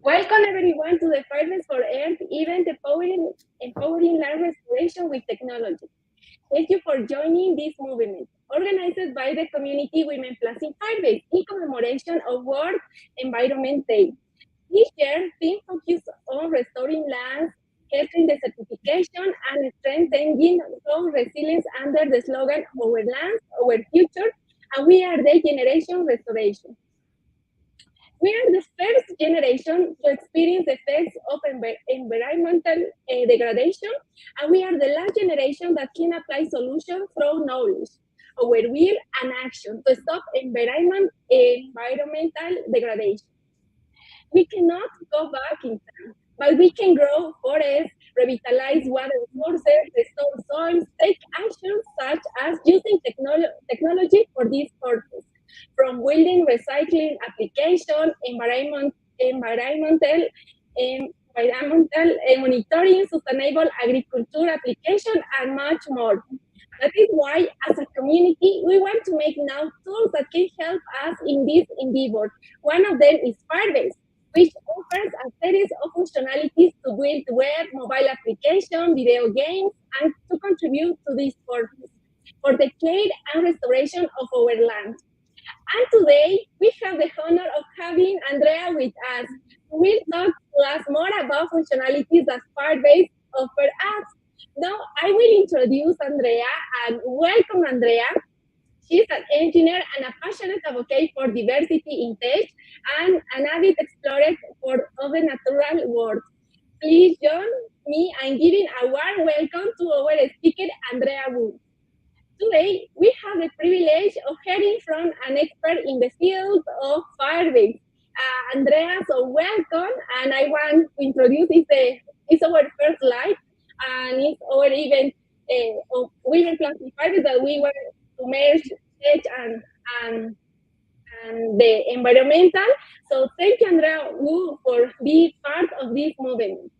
Welcome everyone to the Firebase for Earth event empowering land restoration with technology. Thank you for joining this movement, organized by the Community Women Plus in Firebase in commemoration of World Environment Day. This year, theme focuses on restoring lands, helping the certification, and strengthening some resilience under the slogan "Our lands, our future," and we are the generation restoration. We are the first generation to experience the effects of environmental degradation, and we are the last generation that can apply solutions through knowledge, our will, and action to stop environmental degradation. We cannot go back in time, but we can grow forests, revitalize water sources, restore soils, take actions such as using technology for this purpose, from building recycling application, environmental monitoring, sustainable agriculture application, and much more. That is why, as a community, we want to make now tools that can help us in this endeavor. One of them is Firebase, which offers a series of functionalities to build web, mobile application, video games, and to contribute to this purpose for the care and restoration of our land. And today, we have the honor of having Andrea with us, who will talk to us more about functionalities that Firebase offers us. Now, I will introduce Andrea, and welcome, Andrea. She's an engineer and a passionate advocate for diversity in tech and an avid explorer of the natural world. Please join me in giving a warm welcome to our speaker, Andrea Wu. Today, we have the privilege of hearing from an expert in the field of Firebase. Andrea, so welcome, and I want to introduce it's our first live, and it's our event of Women Plus Firebase that we were to merge tech and the environmental. So thank you, Andrea Wu, for being part of this movement.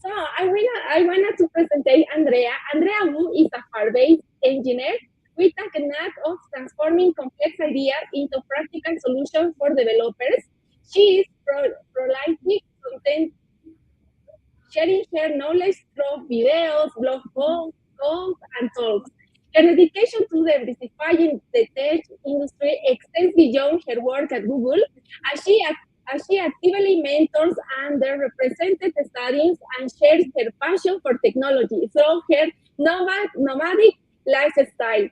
So I wanted to present Andrea. Andrea Wu is a Firebase engineer with a knack of transforming complex ideas into practical solutions for developers. She is prolific content, sharing her knowledge through videos, blog posts, calls, and talks. Her dedication to diversifying the tech industry extends beyond her work at Google, as she actively mentors underrepresented studies and shares her passion for technology through her nomadic lifestyle.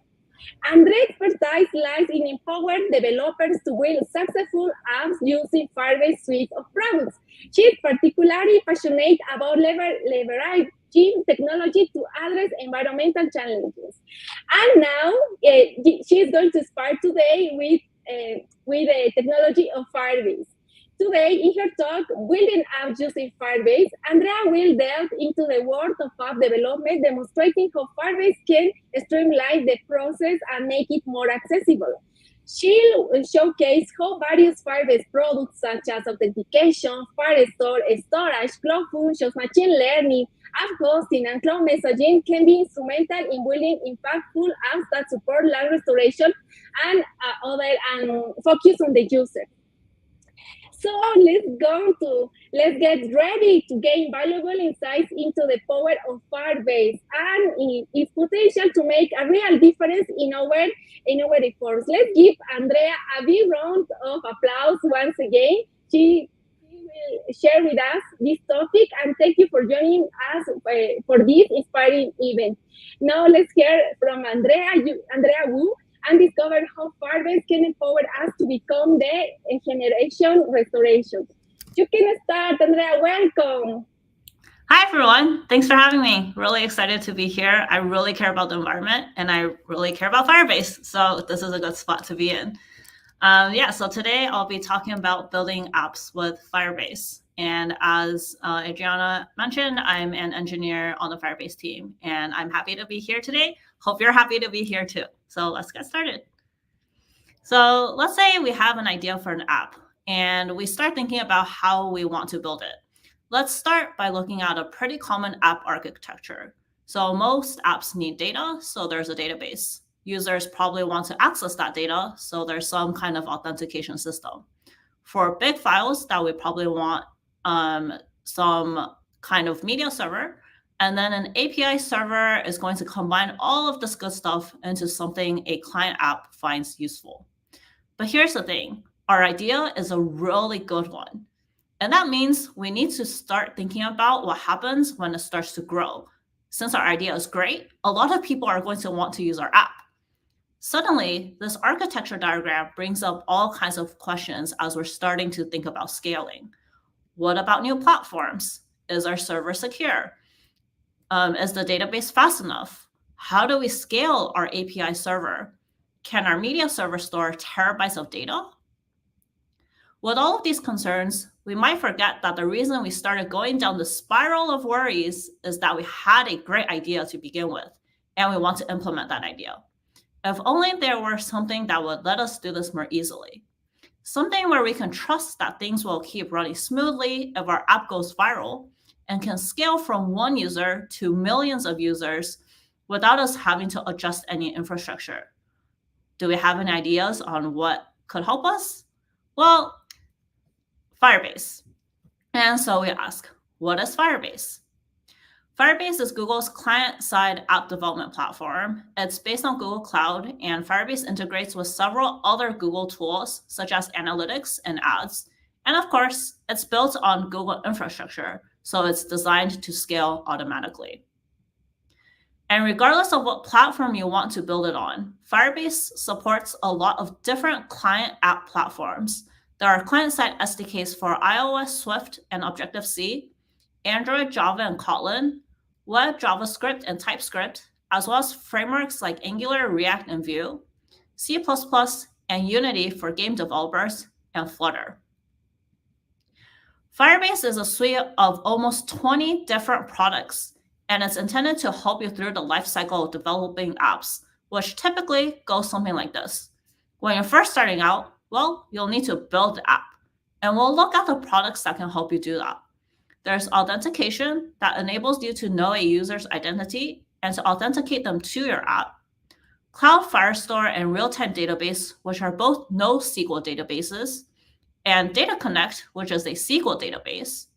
Andrea's expertise lies in empowering developers to build successful apps using Firebase suite of products. She is particularly passionate about leveraging technology to address environmental challenges. And now she is going to start today with the technology of Firebase. Today, in her talk, Building Apps Using Firebase, Andrea will delve into the world of app development, demonstrating how Firebase can streamline the process and make it more accessible. She'll showcase how various Firebase products such as Authentication, Firestore, storage, cloud functions, machine learning, app hosting, and cloud messaging can be instrumental in building impactful apps that support land restoration and focus on the user. So let's get ready to gain valuable insights into the power of Firebase and its potential to make a real difference in our efforts. Let's give Andrea a big round of applause once again. She will share with us this topic, and thank you for joining us for this inspiring event. Now let's hear from Andrea Wu, and discover how Firebase can empower us to become the generation restoration. You can start, Andrea. Welcome. Hi, everyone. Thanks for having me. Really excited to be here. I really care about the environment, and I really care about Firebase. So this is a good spot to be in. So today I'll be talking about building apps with Firebase. And as Adriana mentioned, I'm an engineer on the Firebase team, and I'm happy to be here today. Hope you're happy to be here too. So let's get started. So let's say we have an idea for an app, and we start thinking about how we want to build it. Let's start by looking at a pretty common app architecture. So most apps need data, so there's a database. Users probably want to access that data, so there's some kind of authentication system. For big files that we probably want some kind of media server, and then an API server is going to combine all of this good stuff into something a client app finds useful. But here's the thing, our idea is a really good one. And that means we need to start thinking about what happens when it starts to grow. Since our idea is great, a lot of people are going to want to use our app. Suddenly, this architecture diagram brings up all kinds of questions as we're starting to think about scaling. What about new platforms? Is our server secure? Is the database fast enough? How do we scale our API server? Can our media server store terabytes of data? With all of these concerns, we might forget that the reason we started going down the spiral of worries is that we had a great idea to begin with, and we want to implement that idea. If only there were something that would let us do this more easily. Something where we can trust that things will keep running smoothly if our app goes viral and can scale from one user to millions of users without us having to adjust any infrastructure. Do we have any ideas on what could help us? Well, Firebase. And so we ask, what is Firebase? Firebase is Google's client-side app development platform. It's based on Google Cloud, and Firebase integrates with several other Google tools, such as Analytics and Ads. And of course, it's built on Google infrastructure, so it's designed to scale automatically. And regardless of what platform you want to build it on, Firebase supports a lot of different client app platforms. There are client-side SDKs for iOS, Swift, and Objective-C, Android, Java, and Kotlin, web, JavaScript, and TypeScript, as well as frameworks like Angular, React, and Vue, C++, and Unity for game developers, and Flutter. Firebase is a suite of almost 20 different products, and it's intended to help you through the lifecycle of developing apps, which typically goes something like this. When you're first starting out, well, you'll need to build the app, and we'll look at the products that can help you do that. There's authentication that enables you to know a user's identity and to authenticate them to your app. Cloud Firestore and Real-Time Database, which are both NoSQL databases, and Data Connect, which is a SQL database.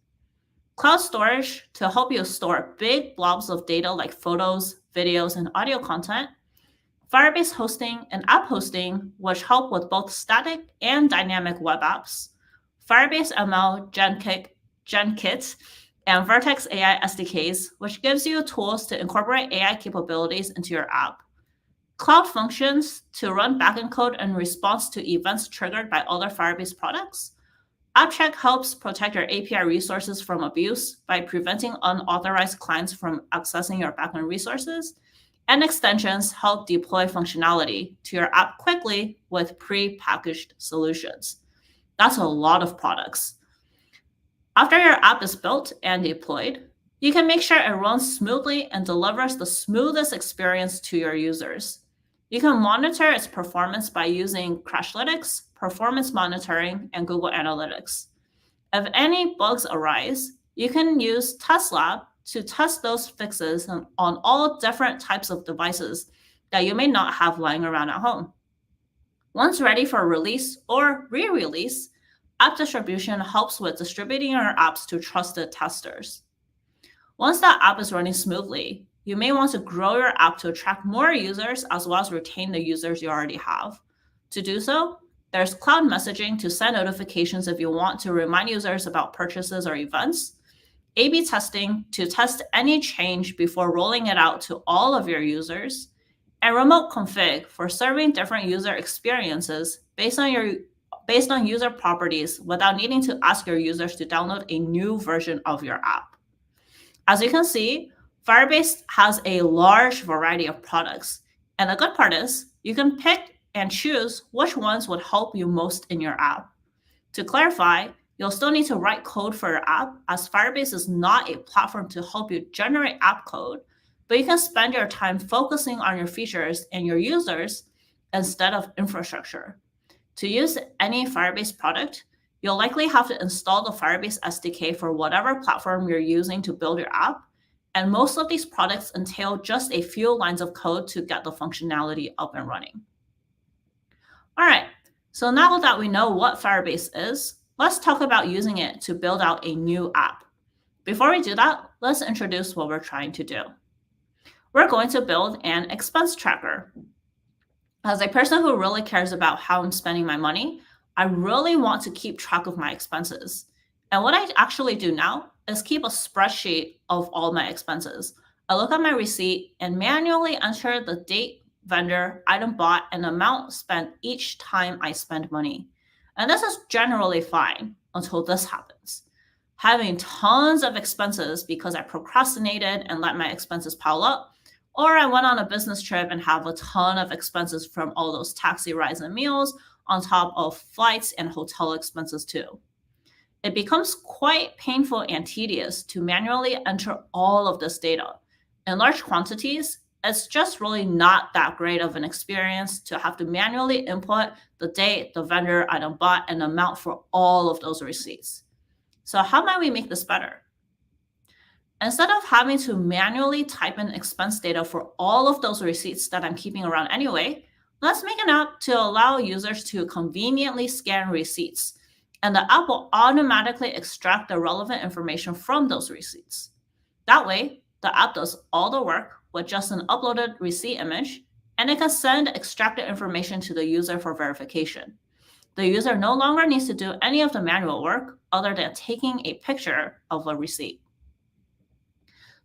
Cloud storage to help you store big blobs of data like photos, videos, and audio content. Firebase hosting and app hosting, which help with both static and dynamic web apps. Firebase ML, GenKit, and Vertex AI SDKs, which gives you tools to incorporate AI capabilities into your app. Cloud Functions to run backend code in response to events triggered by other Firebase products. AppCheck helps protect your API resources from abuse by preventing unauthorized clients from accessing your backend resources. And extensions help deploy functionality to your app quickly with pre-packaged solutions. That's a lot of products. After your app is built and deployed, you can make sure it runs smoothly and delivers the smoothest experience to your users. You can monitor its performance by using Crashlytics, performance monitoring, and Google Analytics. If any bugs arise, you can use TestLab to test those fixes on all different types of devices that you may not have lying around at home. Once ready for release or re-release, app distribution helps with distributing your apps to trusted testers. Once that app is running smoothly, you may want to grow your app to attract more users as well as retain the users you already have. To do so, there's cloud messaging to send notifications if you want to remind users about purchases or events, A/B testing to test any change before rolling it out to all of your users, and remote config for serving different user experiences based on user properties without needing to ask your users to download a new version of your app. As you can see, Firebase has a large variety of products, and the good part is you can pick and choose which ones would help you most in your app. To clarify, you'll still need to write code for your app, as Firebase is not a platform to help you generate app code, but you can spend your time focusing on your features and your users instead of infrastructure. To use any Firebase product, you'll likely have to install the Firebase SDK for whatever platform you're using to build your app, and most of these products entail just a few lines of code to get the functionality up and running. All right, so now that we know what Firebase is, let's talk about using it to build out a new app. Before we do that, let's introduce what we're trying to do. We're going to build an expense tracker. As a person who really cares about how I'm spending my money, I really want to keep track of my expenses. And what I actually do now is keep a spreadsheet of all my expenses. I look at my receipt and manually enter the date, vendor, item bought, and amount spent each time I spend money. And this is generally fine until this happens. Having tons of expenses because I procrastinated and let my expenses pile up, or I went on a business trip and have a ton of expenses from all those taxi rides and meals on top of flights and hotel expenses too. It becomes quite painful and tedious to manually enter all of this data. In large quantities, it's just really not that great of an experience to have to manually input the date, the vendor, item bought, and amount for all of those receipts. So how might we make this better? Instead of having to manually type in expense data for all of those receipts that I'm keeping around anyway, let's make an app to allow users to conveniently scan receipts, and the app will automatically extract the relevant information from those receipts. That way, the app does all the work with just an uploaded receipt image, and it can send extracted information to the user for verification. The user no longer needs to do any of the manual work other than taking a picture of a receipt.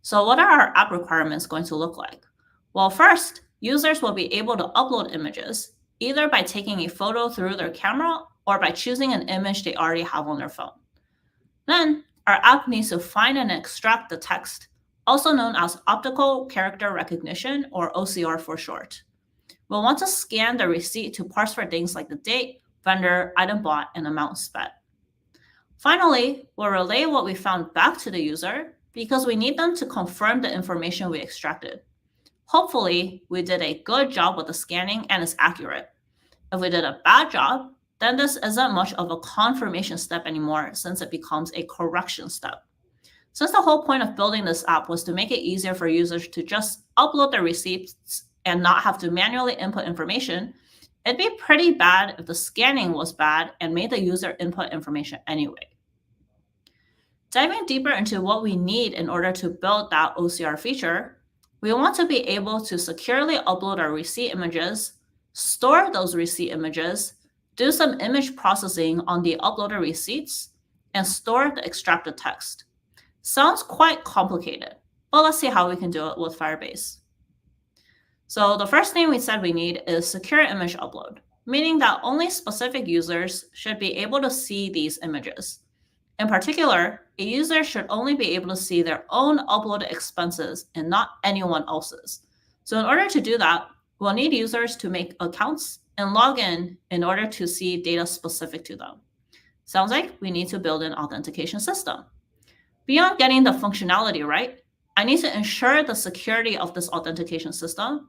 So what are our app requirements going to look like? Well, first, users will be able to upload images, either by taking a photo through their camera or by choosing an image they already have on their phone. Then, our app needs to find and extract the text, also known as optical character recognition, or OCR for short. We'll want to scan the receipt to parse for things like the date, vendor, item bought, and amount spent. Finally, we'll relay what we found back to the user because we need them to confirm the information we extracted. Hopefully, we did a good job with the scanning and it's accurate. If we did a bad job, then this isn't much of a confirmation step anymore since it becomes a correction step. Since the whole point of building this app was to make it easier for users to just upload their receipts and not have to manually input information, it'd be pretty bad if the scanning was bad and made the user input information anyway. Diving deeper into what we need in order to build that OCR feature, we want to be able to securely upload our receipt images, store those receipt images, do some image processing on the uploaded receipts, and store the extracted text. Sounds quite complicated, but let's see how we can do it with Firebase. So the first thing we said we need is secure image upload, meaning that only specific users should be able to see these images. In particular, a user should only be able to see their own uploaded expenses and not anyone else's. So in order to do that, we'll need users to make accounts and log in order to see data specific to them. Sounds like we need to build an authentication system. Beyond getting the functionality right, I need to ensure the security of this authentication system.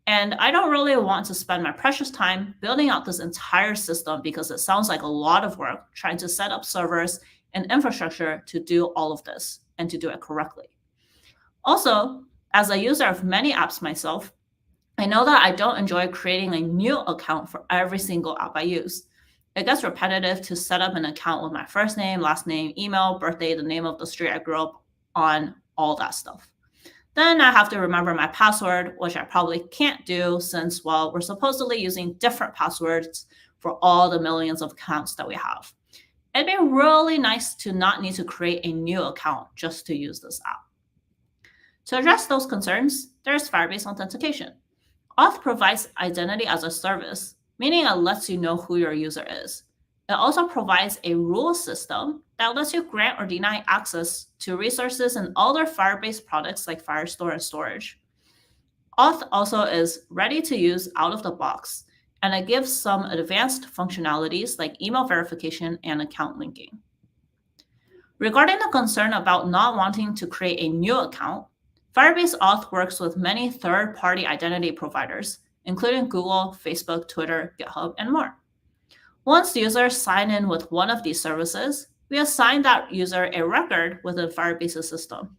And I don't really want to spend my precious time building out this entire system because it sounds like a lot of work trying to set up servers and infrastructure to do all of this and to do it correctly. Also, as a user of many apps myself, I know that I don't enjoy creating a new account for every single app I use. It gets repetitive to set up an account with my first name, last name, email, birthday, the name of the street I grew up on, all that stuff. Then I have to remember my password, which I probably can't do since, well, we're supposedly using different passwords for all the millions of accounts that we have. It'd be really nice to not need to create a new account just to use this app. To address those concerns, there's Firebase Authentication. Auth provides identity as a service, meaning it lets you know who your user is. It also provides a rule system that lets you grant or deny access to resources in other Firebase products like Firestore and storage. Auth also is ready to use out of the box, and it gives some advanced functionalities like email verification and account linking. Regarding the concern about not wanting to create a new account, Firebase Auth works with many third-party identity providers, including Google, Facebook, Twitter, GitHub, and more. Once users sign in with one of these services, we assign that user a record within Firebase's system.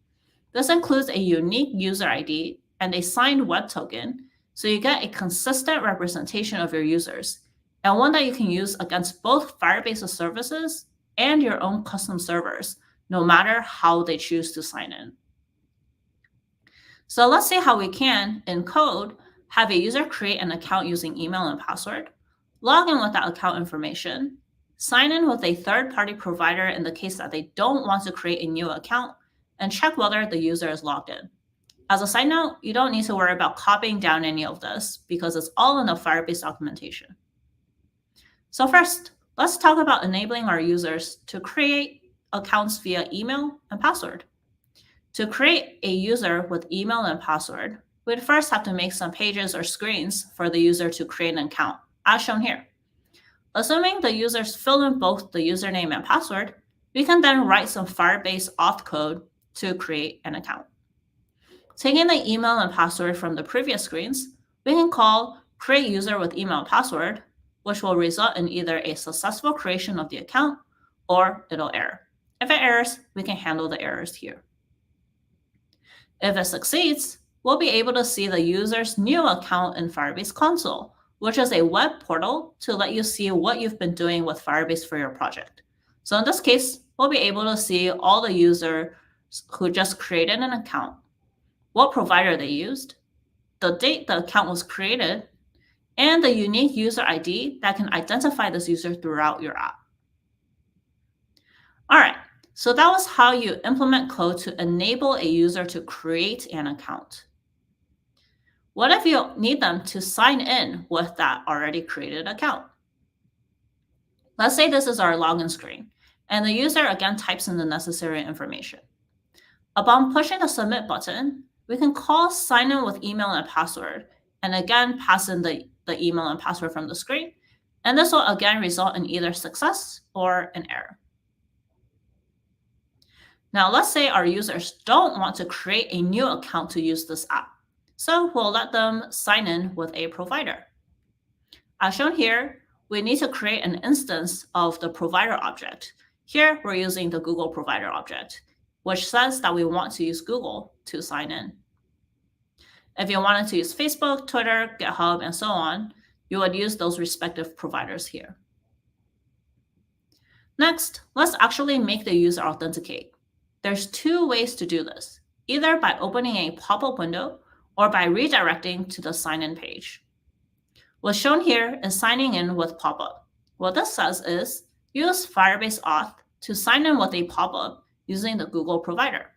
This includes a unique user ID and a signed web token, so you get a consistent representation of your users, and one that you can use against both Firebase's services and your own custom servers, no matter how they choose to sign in. So let's see how we can, in code, have a user create an account using email and password, log in with that account information, sign in with a third-party provider in the case that they don't want to create a new account, and check whether the user is logged in. As a side note, you don't need to worry about copying down any of this because it's all in the Firebase documentation. So first, let's talk about enabling our users to create accounts via email and password. To create a user with email and password, we'd first have to make some pages or screens for the user to create an account, as shown here. Assuming the users fill in both the username and password, we can then write some Firebase auth code to create an account. Taking the email and password from the previous screens, we can call create user with email and password, which will result in either a successful creation of the account or it'll error. If it errors, we can handle the errors here. If it succeeds, we'll be able to see the user's new account in Firebase Console, which is a web portal to let you see what you've been doing with Firebase for your project. So in this case, we'll be able to see all the users who just created an account, what provider they used, the date the account was created, and the unique user ID that can identify this user throughout your app. All right, so that was how you implement code to enable a user to create an account. What if you need them to sign in with that already created account? Let's say this is our login screen, and the user again types in the necessary information. Upon pushing the submit button, we can call sign in with email and password, and again pass in the email and password from the screen, and this will again result in either success or an error. Now let's say our users don't want to create a new account to use this app, so we'll let them sign in with a provider. As shown here, we need to create an instance of the provider object. Here we're using the Google provider object, which says that we want to use Google to sign in. If you wanted to use Facebook, Twitter, GitHub, and so on, you would use those respective providers here. Next, let's actually make the user authenticate. There's two ways to do this, either by opening a pop-up window or by redirecting to the sign-in page. What's shown here is signing in with pop-up. What this says is use Firebase auth to sign in with a pop-up using the Google provider.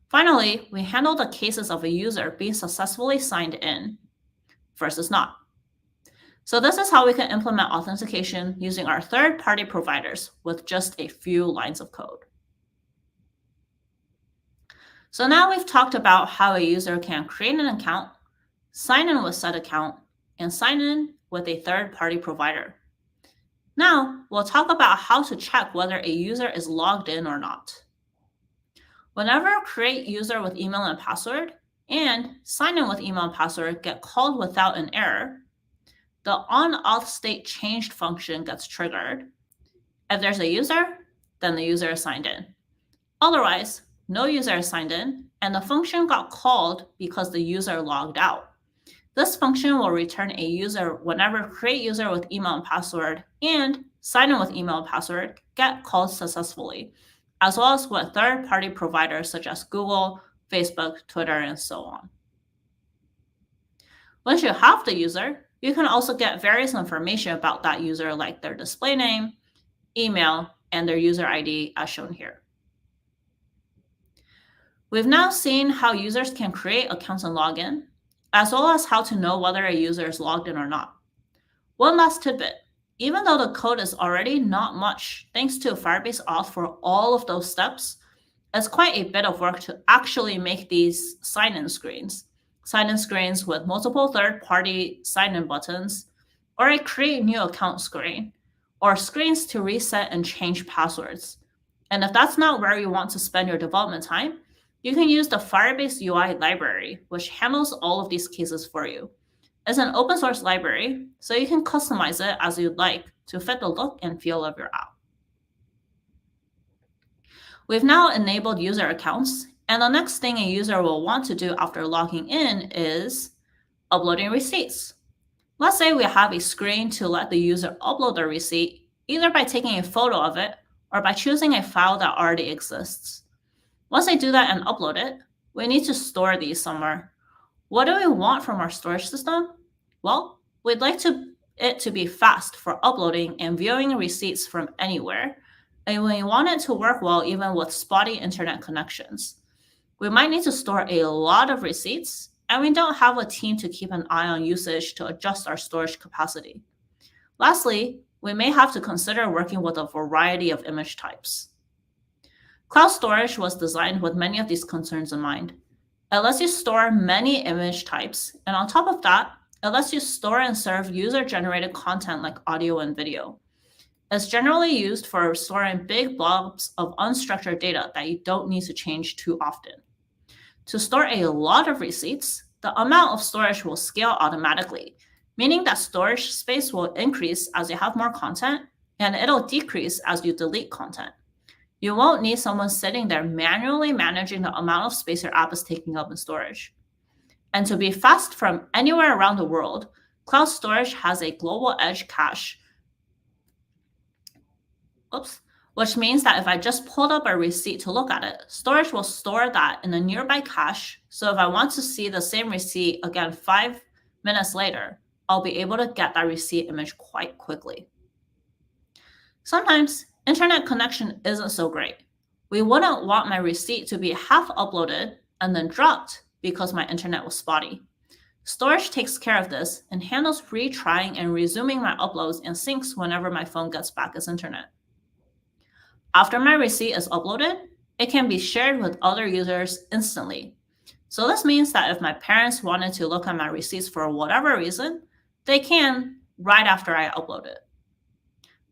Finally, we handle the cases of a user being successfully signed in versus not. So this is how we can implement authentication using our third-party providers with just a few lines of code. So now we've talked about how a user can create an account, sign in with said account, and sign in with a third-party provider. Now, we'll talk about how to check whether a user is logged in or not. Whenever create user with email and password and sign in with email and password get called without an error, the on-auth state changed function gets triggered. If there's a user, then the user is signed in. Otherwise, no user is signed in, and the function got called because the user logged out. This function will return a user whenever create user with email and password and sign in with email and password get called successfully, as well as with third-party providers such as Google, Facebook, Twitter, and so on. Once you have the user, you can also get various information about that user, like their display name, email, and their user ID as shown here. We've now seen how users can create accounts and log in, as well as how to know whether a user is logged in or not. One last tidbit. Even though the code is already not much, thanks to Firebase auth for all of those steps, it's quite a bit of work to actually make these sign-in screens with multiple third-party sign-in buttons, or a create new account screen, or screens to reset and change passwords. And if that's not where you want to spend your development time, you can use the Firebase UI library, which handles all of these cases for you. It's an open source library, so you can customize it as you'd like to fit the look and feel of your app. We've now enabled user accounts, and the next thing a user will want to do after logging in is uploading receipts. Let's say we have a screen to let the user upload the receipt either by taking a photo of it or by choosing a file that already exists. Once I do that and upload it, we need to store these somewhere. What do we want from our storage system? Well, we'd like it to be fast for uploading and viewing receipts from anywhere, and we want it to work well even with spotty internet connections. We might need to store a lot of receipts, and we don't have a team to keep an eye on usage to adjust our storage capacity. Lastly, we may have to consider working with a variety of image types. Cloud storage was designed with many of these concerns in mind. It lets you store many image types, and on top of that, it lets you store and serve user-generated content like audio and video. It's generally used for storing big blobs of unstructured data that you don't need to change too often. To store a lot of receipts, the amount of storage will scale automatically, meaning that storage space will increase as you have more content, and it'll decrease as you delete content. You won't need someone sitting there manually managing the amount of space your app is taking up in storage. And to be fast from anywhere around the world, cloud storage has a global edge cache, which means that if I just pulled up a receipt to look at it, storage will store that in a nearby cache. So if I want to see the same receipt again 5 minutes later, I'll be able to get that receipt image quite quickly. Sometimes internet connection isn't so great. We wouldn't want my receipt to be half uploaded and then dropped because my internet was spotty. Storage takes care of this and handles retrying and resuming my uploads and syncs whenever my phone gets back its internet. After my receipt is uploaded, it can be shared with other users instantly. So this means that if my parents wanted to look at my receipts for whatever reason, they can right after I upload it.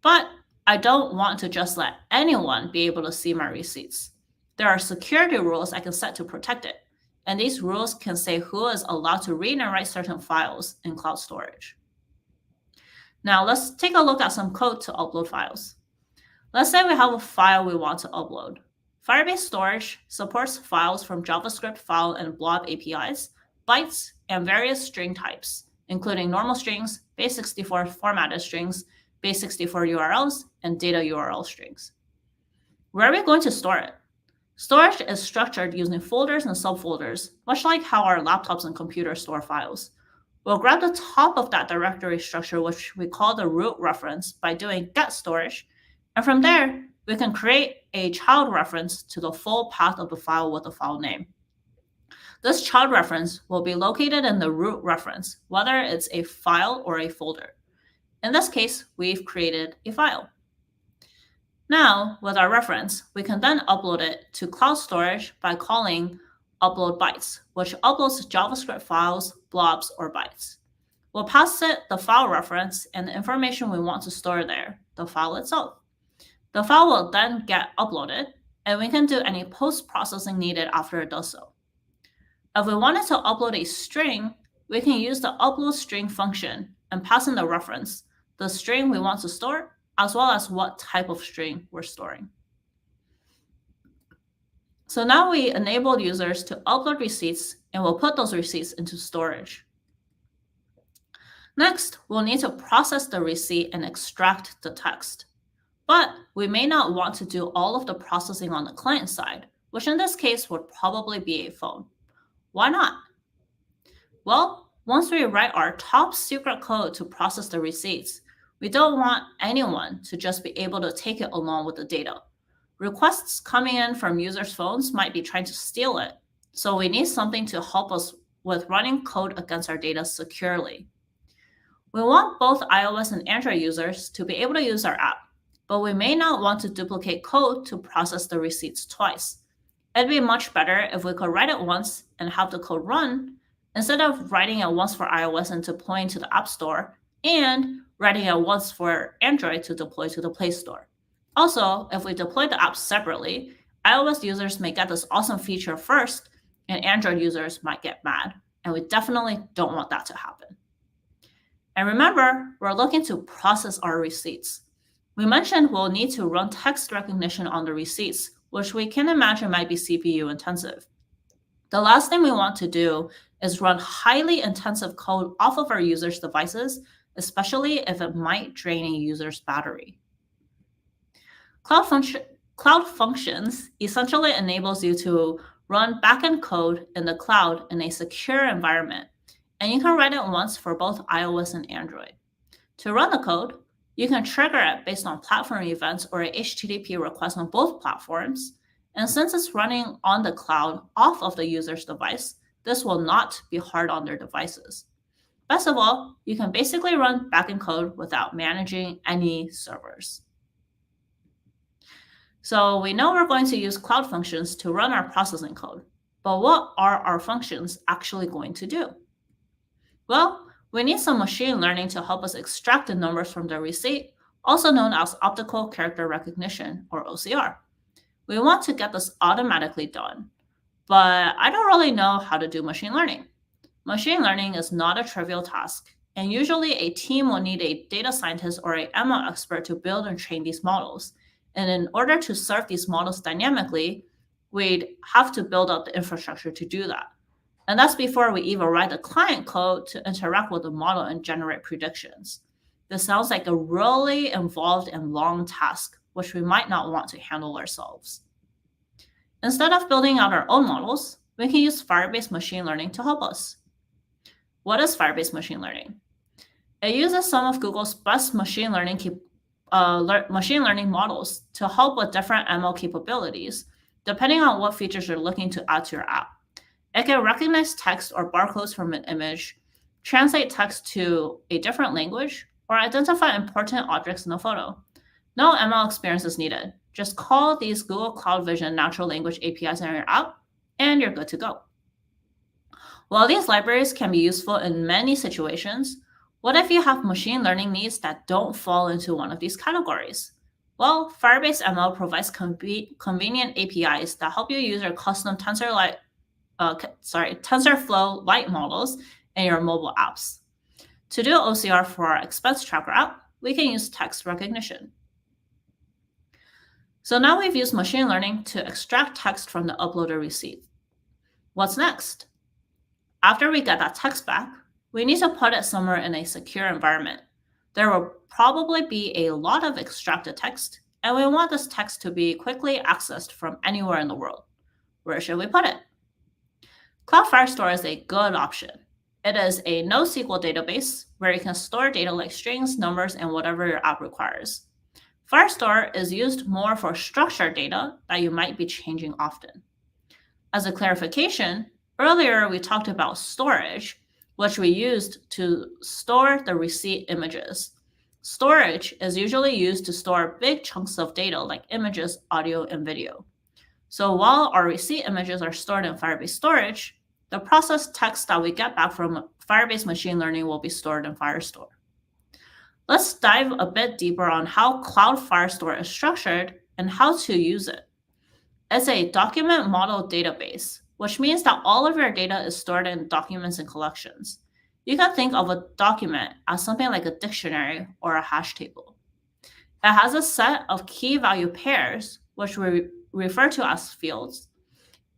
But I don't want to just let anyone be able to see my receipts. There are security rules I can set to protect it, and these rules can say who is allowed to read and write certain files in cloud storage. Now let's take a look at some code to upload files. Let's say we have a file we want to upload. Firebase Storage supports files from JavaScript file and blob APIs, bytes, and various string types, including normal strings, base64 formatted strings, base64 URLs, and data URL strings. Where are we going to store it? Storage is structured using folders and subfolders, much like how our laptops and computers store files. We'll grab the top of that directory structure, which we call the root reference, by doing get storage, and from there, we can create a child reference to the full path of the file with the file name. This child reference will be located in the root reference, whether it's a file or a folder. In this case, we've created a file. Now, with our reference, we can then upload it to cloud storage by calling upload bytes, which uploads JavaScript files, blobs, or bytes. We'll pass it the file reference and the information we want to store there, the file itself. The file will then get uploaded, and we can do any post-processing needed after it does so. If we wanted to upload a string, we can use the upload string function and pass in the reference, the string we want to store, as well as what type of string we're storing. So now we enabled users to upload receipts, and we'll put those receipts into storage. Next, we'll need to process the receipt and extract the text. But we may not want to do all of the processing on the client side, which in this case would probably be a phone. Why not? Well, once we write our top secret code to process the receipts, we don't want anyone to just be able to take it along with the data. Requests coming in from users' phones might be trying to steal it, so we need something to help us with running code against our data securely. We want both iOS and Android users to be able to use our app, but we may not want to duplicate code to process the receipts twice. It'd be much better if we could write it once and have the code run, instead of writing it once for iOS and deploying to the App Store, and writing it once for Android to deploy to the Play Store. Also, if we deploy the apps separately, iOS users may get this awesome feature first, and Android users might get mad, and we definitely don't want that to happen. And remember, we're looking to process our receipts. We mentioned we'll need to run text recognition on the receipts, which we can imagine might be CPU intensive. The last thing we want to do is run highly intensive code off of our users' devices, especially if it might drain a user's battery. Cloud Functions essentially enables you to run backend code in the cloud in a secure environment, and you can write it once for both iOS and Android. To run the code, you can trigger it based on platform events or a HTTP request on both platforms, and since it's running on the cloud off of the user's device, this will not be hard on their devices. Best of all, you can basically run backend code without managing any servers. So we know we're going to use Cloud Functions to run our processing code, but what are our functions actually going to do? Well, we need some machine learning to help us extract the numbers from the receipt, also known as optical character recognition, or OCR. We want to get this automatically done, but I don't really know how to do machine learning. Machine learning is not a trivial task, and usually a team will need a data scientist or a ML expert to build and train these models. And in order to serve these models dynamically, we'd have to build up the infrastructure to do that. And that's before we even write the client code to interact with the model and generate predictions. This sounds like a really involved and long task, which we might not want to handle ourselves. Instead of building out our own models, we can use Firebase machine learning to help us. What is Firebase machine learning? It uses some of Google's best machine learning models to help with different ML capabilities, depending on what features you're looking to add to your app. It can recognize text or barcodes from an image, translate text to a different language, or identify important objects in a photo. No ML experience is needed. Just call these Google Cloud Vision natural language APIs in your app, and you're good to go. While these libraries can be useful in many situations, what if you have machine learning needs that don't fall into one of these categories? Well, Firebase ML provides convenient APIs that help you use your custom TensorFlow light models in your mobile apps. To do OCR for our expense tracker app, we can use text recognition. So now we've used machine learning to extract text from the uploaded receipt. What's next? After we get that text back, we need to put it somewhere in a secure environment. There will probably be a lot of extracted text, and we want this text to be quickly accessed from anywhere in the world. Where should we put it? Cloud Firestore is a good option. It is a NoSQL database where you can store data like strings, numbers, and whatever your app requires. Firestore is used more for structured data that you might be changing often. As a clarification, earlier we talked about storage, which we used to store the receipt images. Storage is usually used to store big chunks of data like images, audio, and video. So while our receipt images are stored in Firebase storage, the processed text that we get back from Firebase machine learning will be stored in Firestore. Let's dive a bit deeper on how Cloud Firestore is structured and how to use it. It's a document model database, which means that all of your data is stored in documents and collections. You can think of a document as something like a dictionary or a hash table. It has a set of key value pairs, which we refer to as fields.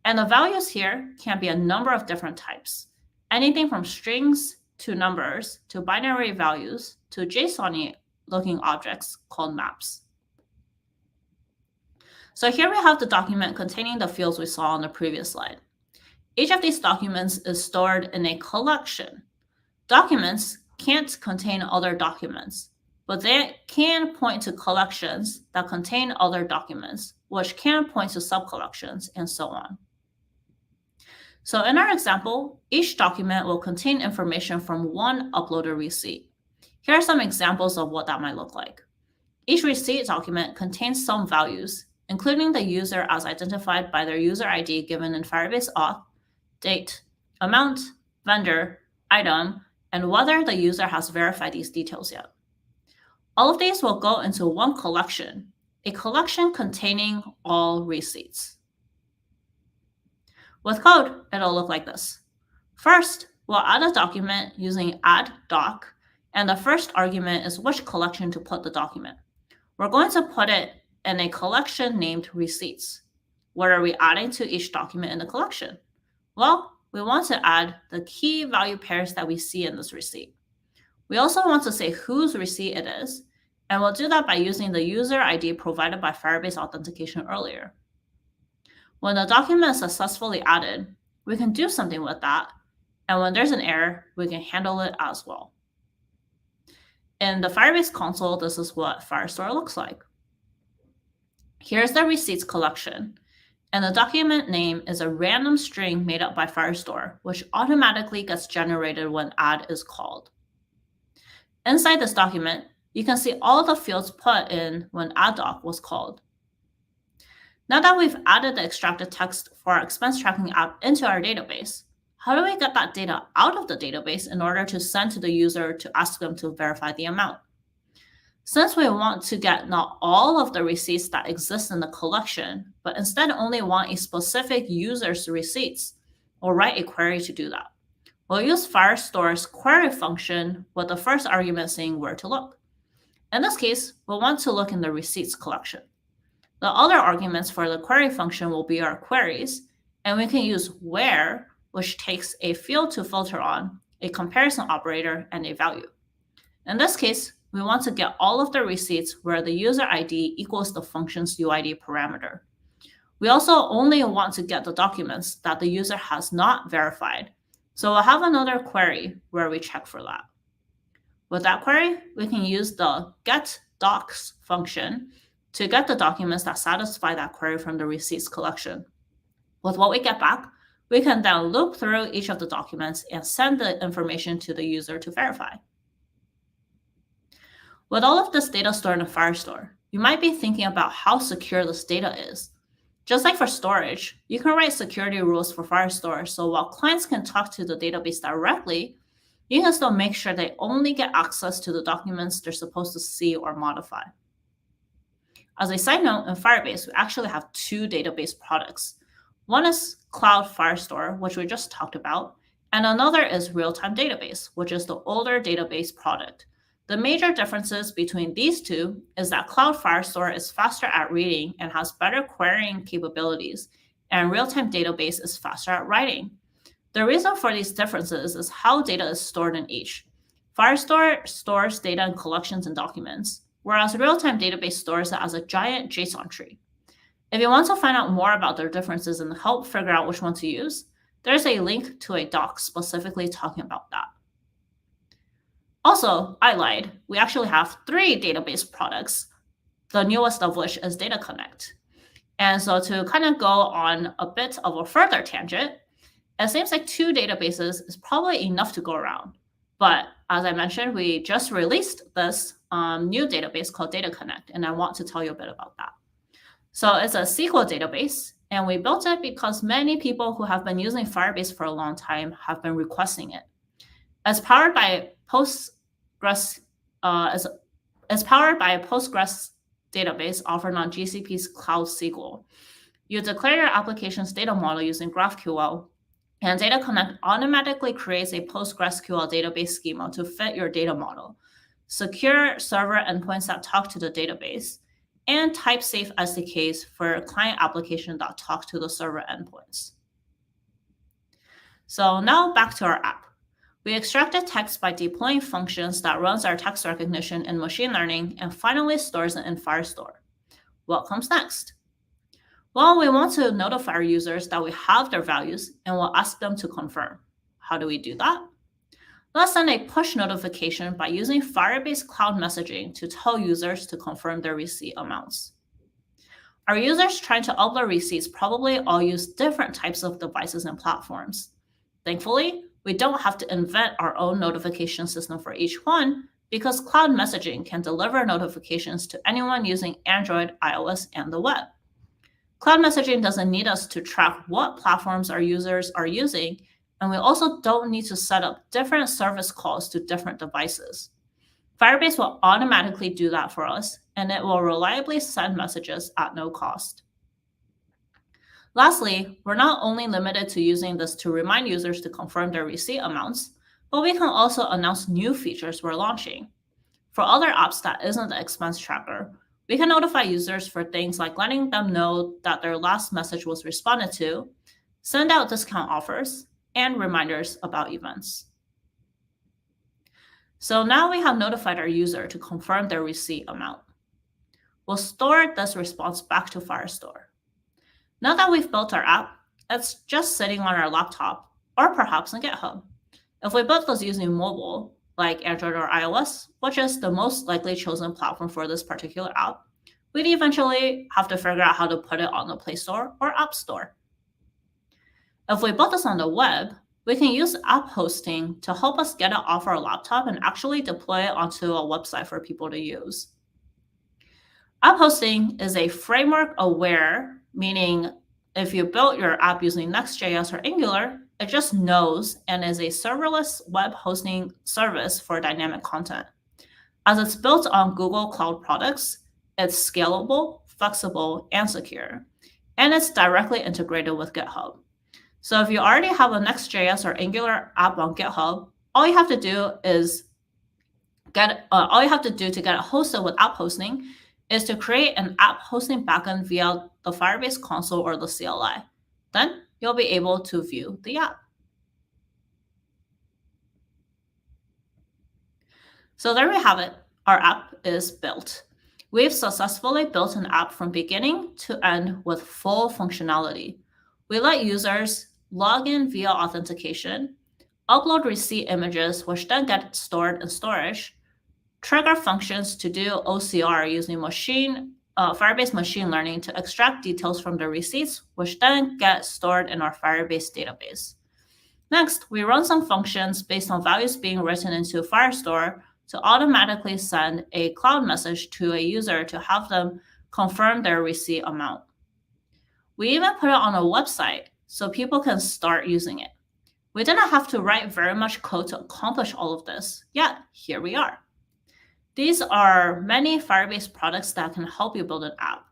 And the values here can be a number of different types, anything from strings to numbers to binary values to JSON-y looking objects called maps. So here we have the document containing the fields we saw on the previous slide. Each of these documents is stored in a collection. Documents can't contain other documents, but they can point to collections that contain other documents, which can point to subcollections, and so on. So in our example, each document will contain information from one uploaded receipt. Here are some examples of what that might look like. Each receipt document contains some values, including the user as identified by their user ID given in Firebase Auth, date, amount, vendor, item, and whether the user has verified these details yet. All of these will go into one collection, a collection containing all receipts. With code, it'll look like this. First, we'll add a document using add doc, and the first argument is which collection to put the document. We're going to put it in a collection named receipts. What are we adding to each document in the collection? Well, we want to add the key value pairs that we see in this receipt. We also want to say whose receipt it is, And we'll do that by using the user ID provided by Firebase Authentication earlier. When the document is successfully added, we can do something with that. And when there's an error, we can handle it as well. In the Firebase console, this is what Firestore looks like. Here's the receipts collection. And the document name is a random string made up by Firestore, which automatically gets generated when add is called. Inside this document, you can see all the fields put in when add_doc was called. Now that we've added the extracted text for our expense tracking app into our database, how do we get that data out of the database in order to send to the user to ask them to verify the amount? Since we want to get not all of the receipts that exist in the collection, but instead only want a specific user's receipts, we'll write a query to do that. We'll use Firestore's query function with the first argument saying where to look. In this case, we'll want to look in the receipts collection. The other arguments for the query function will be our queries, and we can use where, which takes a field to filter on, a comparison operator, and a value. In this case, we want to get all of the receipts where the user ID equals the function's UID parameter. We also only want to get the documents that the user has not verified, so we'll have another query where we check for that. With that query, we can use the getDocs function to get the documents that satisfy that query from the receipts collection. With what we get back, we can then loop through each of the documents and send the information to the user to verify. With all of this data stored in Firestore, you might be thinking about how secure this data is. Just like for storage, you can write security rules for Firestore, so while clients can talk to the database directly, you can still make sure they only get access to the documents they're supposed to see or modify. As a side note, in Firebase, we actually have two database products. One is Cloud Firestore, which we just talked about, and another is Real-Time Database, which is the older database product. The major differences between these two is that Cloud Firestore is faster at reading and has better querying capabilities, and Real-Time Database is faster at writing. The reason for these differences is how data is stored in each. Firestore stores data in collections and documents, whereas Real-Time Database stores it as a giant JSON tree. If you want to find out more about their differences and help figure out which one to use, there's a link to a doc specifically talking about that. Also, I lied. We actually have 3 database products, the newest of which is Data Connect. And so to kind of go on a bit of a further tangent, it seems like 2 databases is probably enough to go around. But as I mentioned, we just released this new database called Data Connect, and I want to tell you a bit about that. So it's a SQL database, and we built it because many people who have been using Firebase for a long time have been requesting it. It's powered by Postgres database offered on GCP's Cloud SQL. You declare your application's data model using GraphQL, and Data Connect automatically creates a PostgreSQL database schema to fit your data model, secure server endpoints that talk to the database, and type-safe SDKs for client applications that talk to the server endpoints. So now back to our app. We extracted text by deploying functions that runs our text recognition in machine learning and finally stores it in Firestore. What comes next? Well, we want to notify our users that we have their values and we'll ask them to confirm. How do we do that? Let's send a push notification by using Firebase Cloud Messaging to tell users to confirm their receipt amounts. Our users trying to upload receipts probably all use different types of devices and platforms. Thankfully, we don't have to invent our own notification system for each one because Cloud Messaging can deliver notifications to anyone using Android, iOS, and the web. Cloud Messaging doesn't need us to track what platforms our users are using, and we also don't need to set up different service calls to different devices. Firebase will automatically do that for us, and it will reliably send messages at no cost. Lastly, we're not only limited to using this to remind users to confirm their receipt amounts, but we can also announce new features we're launching. For other apps that isn't the expense tracker, we can notify users for things like letting them know that their last message was responded to, send out discount offers, and reminders about events. So now we have notified our user to confirm their receipt amount. We'll store this response back to Firestore. Now that we've built our app, it's just sitting on our laptop or perhaps in GitHub. If we built this using mobile, like Android or iOS, which is the most likely chosen platform for this particular app, we'd eventually have to figure out how to put it on the Play Store or App Store. If we built this on the web, we can use app hosting to help us get it off our laptop and actually deploy it onto a website for people to use. App hosting is a framework-aware, meaning if you built your app using Next.js or Angular, it just knows and is a serverless web hosting service for dynamic content. As it's built on Google Cloud products, it's scalable, flexible, and secure, and it's directly integrated with GitHub. So if you already have a Next.js or Angular app on GitHub, all you have to do to get it hosted with app hosting is to create an app hosting backend via the Firebase Console or the CLI. Then you'll be able to view the app. So there we have it. Our app is built. We've successfully built an app from beginning to end with full functionality. We let users log in via authentication, upload receipt images, which then get stored in storage, trigger functions to do OCR using Firebase machine learning to extract details from the receipts, which then get stored in our Firebase database. Next, we run some functions based on values being written into Firestore to automatically send a cloud message to a user to have them confirm their receipt amount. We even put it on a website so people can start using it. We didn't have to write very much code to accomplish all of this, yet here we are. These are many Firebase products that can help you build an app.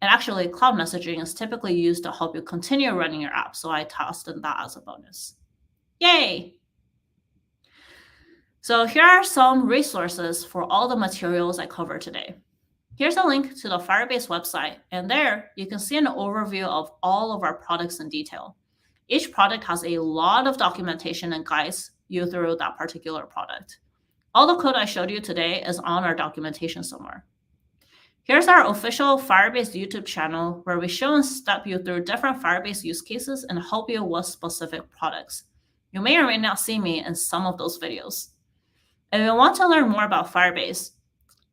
And actually, cloud messaging is typically used to help you continue running your app, so I tossed in that as a bonus. Yay! So here are some resources for all the materials I covered today. Here's a link to the Firebase website, and there you can see an overview of all of our products in detail. Each product has a lot of documentation and guides you through that particular product. All the code I showed you today is on our documentation somewhere. Here's our official Firebase YouTube channel where we show and step you through different Firebase use cases and help you with specific products. You may or may not see me in some of those videos. If you want to learn more about Firebase,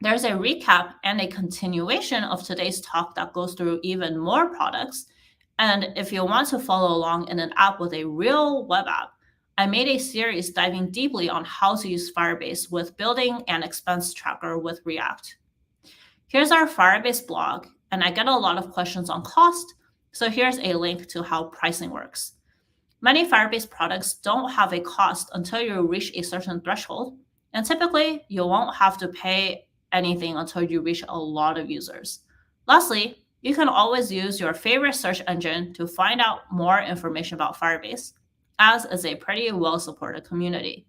there's a recap and a continuation of today's talk that goes through even more products. And if you want to follow along in an app with a real web app, I made a series diving deeply on how to use Firebase with building an expense tracker with React. Here's our Firebase blog, and I get a lot of questions on cost, so here's a link to how pricing works. Many Firebase products don't have a cost until you reach a certain threshold, and typically you won't have to pay anything until you reach a lot of users. Lastly, you can always use your favorite search engine to find out more information about Firebase, as is a pretty well-supported community.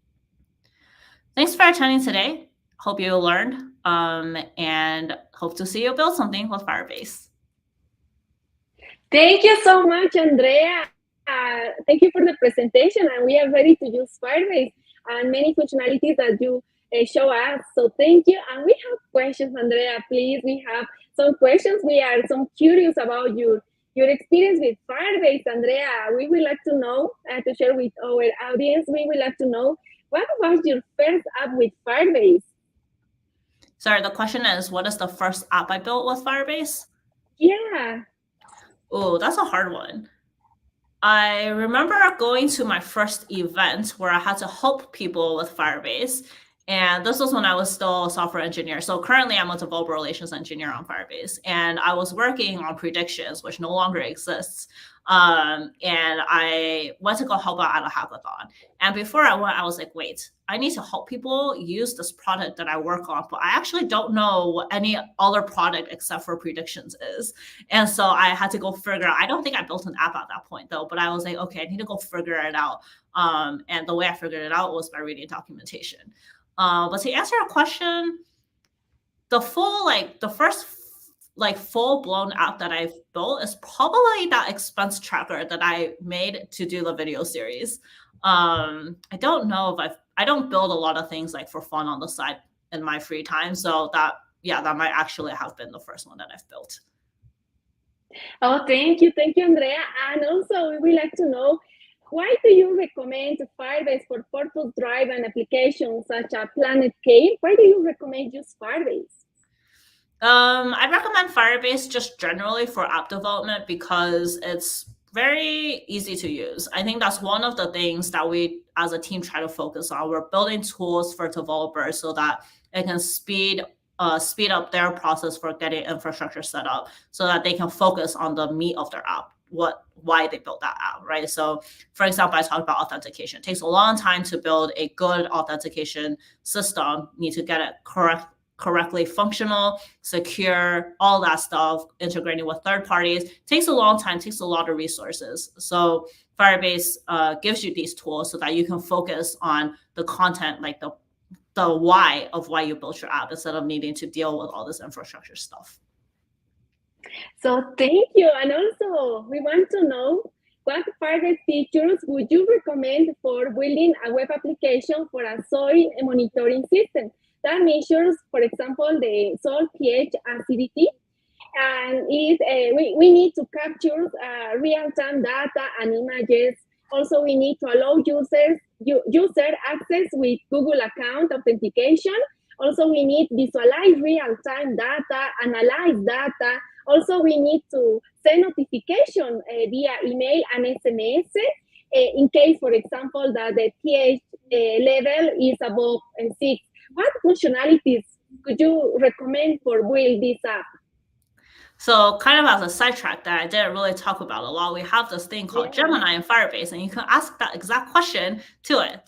Thanks for attending today. Hope you learned and hope to see you build something with Firebase. Thank you so much, Andrea. Thank you for the presentation, and we are ready to use Firebase and many functionalities that you show us. So thank you. And we have questions, Andrea, please. We have some questions. We are some curious about your experience with Firebase, Andrea. We would like to know, to share with our audience, we would like to know, what was your first app with Firebase? Sorry, the question is, what is the first app I built with Firebase? Yeah. Oh, that's a hard one. I remember going to my first event where I had to help people with Firebase. And this was when I was still a software engineer. So currently I'm a developer relations engineer on Firebase. And I was working on predictions, which no longer exists. And I went to go help out at a hackathon. And before I went, I was like, wait, I need to help people use this product that I work on, but I actually don't know what any other product except for predictions is. And so I had to go figure out, I don't think I built an app at that point though, but I was like, okay, I need to go figure it out. And the way I figured it out was by reading documentation. But to answer your question, the first like full-blown app that I've built is probably that expense tracker that I made to do the video series. I don't know if I don't build a lot of things like for fun on the side in my free time. So that might actually have been the first one that I've built. Oh, thank you, Andrea. And also, we would like to know, why do you recommend Firebase for purpose-driven applications such as Planet Cave? Why do you recommend use Firebase? I recommend Firebase just generally for app development because it's very easy to use. I think that's one of the things that we as a team try to focus on. We're building tools for developers so that it can speed up their process for getting infrastructure set up so that they can focus on the meat of their app, why they built that app, right? So for example, I talked about authentication. It takes a long time to build a good authentication system. You need to get it correctly functional, secure, all that stuff, integrating with third parties. Takes a long time, takes a lot of resources. So Firebase gives you these tools so that you can focus on the content, like the why of why you built your app, instead of needing to deal with all this infrastructure stuff. So thank you. And also, we want to know, what Firebase features would you recommend for building a web application for a soil monitoring system that measures, for example, the soil pH acidity? And we need to capture real-time data and images. Also, we need to allow user access with Google account authentication. Also, we need to visualize real-time data, analyze data. Also, we need to send notification via email and SMS in case, for example, that the pH level is above 6. What functionalities could you recommend for build this app? So kind of as a sidetrack that I didn't really talk about a lot, we have this thing called Gemini in Firebase, and you can ask that exact question to it.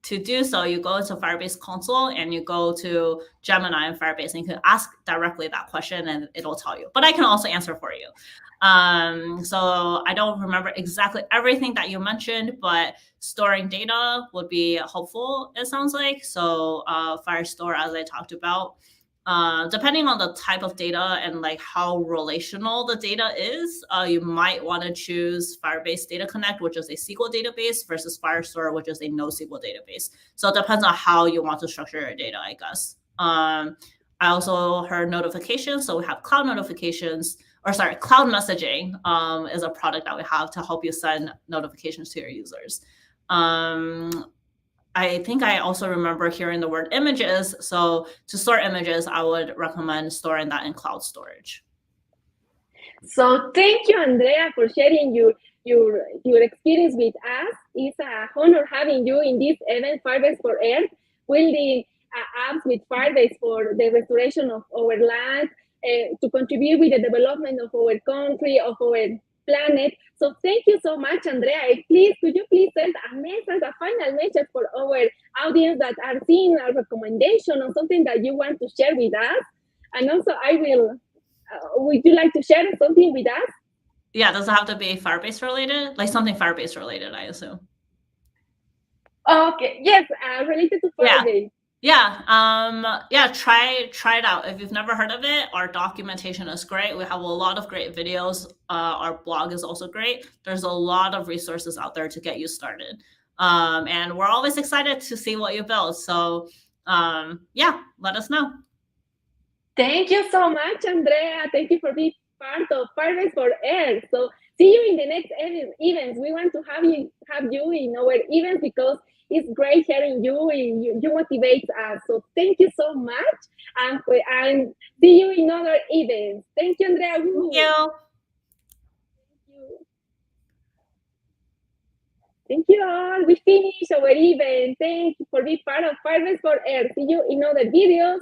To do so, you go into Firebase Console and you go to Gemini in Firebase, and you can ask directly that question and it'll tell you. But I can also answer for you. So I don't remember exactly everything that you mentioned, but storing data would be helpful, it sounds like. So Firestore, as I talked about. Depending on the type of data and like how relational the data is, you might want to choose Firebase Data Connect, which is a SQL database, versus Firestore, which is a NoSQL database. So it depends on how you want to structure your data, I guess. I also heard notifications. So we have cloud notifications, or sorry, cloud messaging is a product that we have to help you send notifications to your users. I think I also remember hearing the word images. So to store images, I would recommend storing that in cloud storage. So thank you, Andrea, for sharing your experience with us. It's an honor having you in this event, Firebase for Earth, building apps with Firebase for the restoration of our land, to contribute with the development of our country, of our planet. So thank you so much, Andrea. Could you please send a message, a final message for our audience that are seeing a recommendation or something that you want to share with us? And also, would you like to share something with us? Yeah, does it have to be Firebase related? Like something Firebase related, I assume. Okay, yes, related to Firebase. Yeah, try it out. If you've never heard of it, our documentation is great. We have a lot of great videos. Our blog is also great. There's a lot of resources out there to get you started. And we're always excited to see what you build. So yeah, let us know. Thank you so much, Andrea. Thank you for being part of Firebase for Earth. So see you in the next events. We want to have you in our events because it's great hearing you. You motivate us. So thank you so much, and see you in other events. Thank you, Andrea. Thank you. Thank you all. We finished our event. Thank you for being part of Firebase for Earth. See you in other videos.